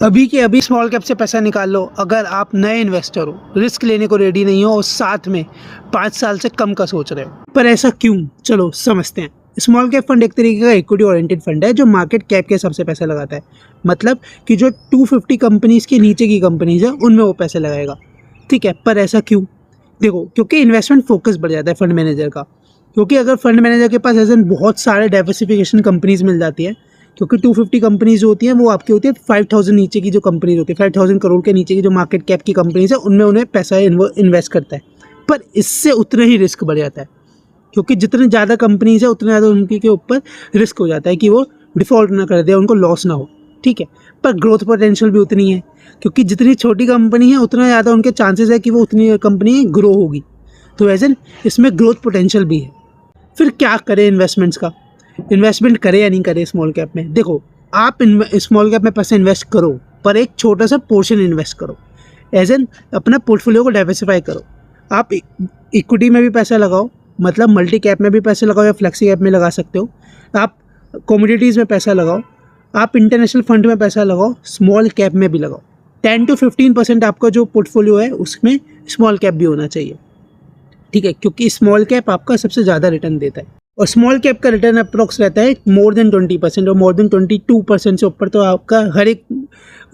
अभी के अभी स्मॉल कैप से पैसा निकाल लो अगर आप नए इन्वेस्टर हो, रिस्क लेने को रेडी नहीं हो और साथ में 5 साल से कम का सोच रहे हो। पर ऐसा क्यों, चलो समझते हैं। स्मॉल कैप फंड एक तरीके का इक्विटी ओरिएंटेड फंड है जो मार्केट कैप के हिसाब से पैसा लगाता है। मतलब कि जो 250 कंपनीज के नीचे की कंपनीज है उनमें वो पैसे लगाएगा। ठीक है, पर ऐसा क्यों? देखो, क्योंकि इन्वेस्टमेंट फोकस बढ़ जाता है फंड मैनेजर का। क्योंकि अगर फंड मैनेजर के पास ऐसे बहुत सारे डाइवर्सिफिकेशन कंपनीज मिल जाती है, क्योंकि 250 कंपनीज जो होती हैं वो आपकी होती है 5000 नीचे की जो कंपनीज होती है, 5000 करोड़ के नीचे की जो मार्केट कैप की कंपनीज है उनमें उन्हें पैसा इन्वेस्ट करता है। पर इससे उतना ही रिस्क बढ़ जाता है, क्योंकि जितने ज़्यादा कंपनीज है उतने ज़्यादा उनके के ऊपर रिस्क हो जाता है कि वो डिफ़ॉल्ट ना कर दे, उनको लॉस ना हो। ठीक है, पर ग्रोथ पोटेंशियल भी उतनी है, क्योंकि जितनी छोटी कंपनी है उतना ज़्यादा उनके चांसेस है कि वो उतनी कंपनी ग्रो होगी। तो वैसे इसमें ग्रोथ पोटेंशियल भी है। फिर क्या करें इन्वेस्टमेंट्स का, इन्वेस्टमेंट करें या नहीं करें स्मॉल कैप में? देखो, आप स्मॉल कैप में पैसे इन्वेस्ट करो, पर एक छोटा सा पोर्शन इन्वेस्ट करो। एज एन अपना पोर्टफोलियो को डाइवर्सिफाई करो। आप इक्विटी में भी पैसा लगाओ, मतलब मल्टी कैप में भी पैसे लगाओ या फ्लेक्सी कैप में लगा सकते हो। आप कमोडिटीज़ में पैसा लगाओ, आप इंटरनेशनल फंड में पैसा लगाओ, स्मॉल कैप में भी लगाओ। 10 to 15% आपका जो पोर्टफोलियो है उसमें स्मॉल कैप भी होना चाहिए। ठीक है, क्योंकि स्मॉल कैप आपका सबसे ज़्यादा रिटर्न देता है और स्मॉल कैप का रिटर्न अप्रोक्स रहता है मोर देन 20% और मोर देन 22% से ऊपर तो आपका हर एक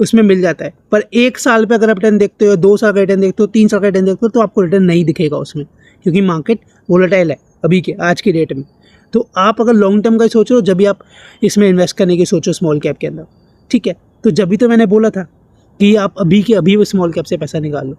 उसमें मिल जाता है। पर 1 साल पे अगर आप रिटर्न देखते हो, 2 साल का रिटर्न देखते हो, 3 साल का रिटर्न देखते हो, तो आपको रिटर्न नहीं दिखेगा उसमें, क्योंकि मार्केट वोलेटाइल है अभी के आज की डेट में। तो आप अगर लॉन्ग टर्म का सोचो जब भी आप इसमें इन्वेस्ट करने की सोचो स्मॉल कैप के अंदर। ठीक है, तो जब भी तो मैंने बोला था कि आप अभी के अभी स्मॉल कैप से पैसा निकाल लो।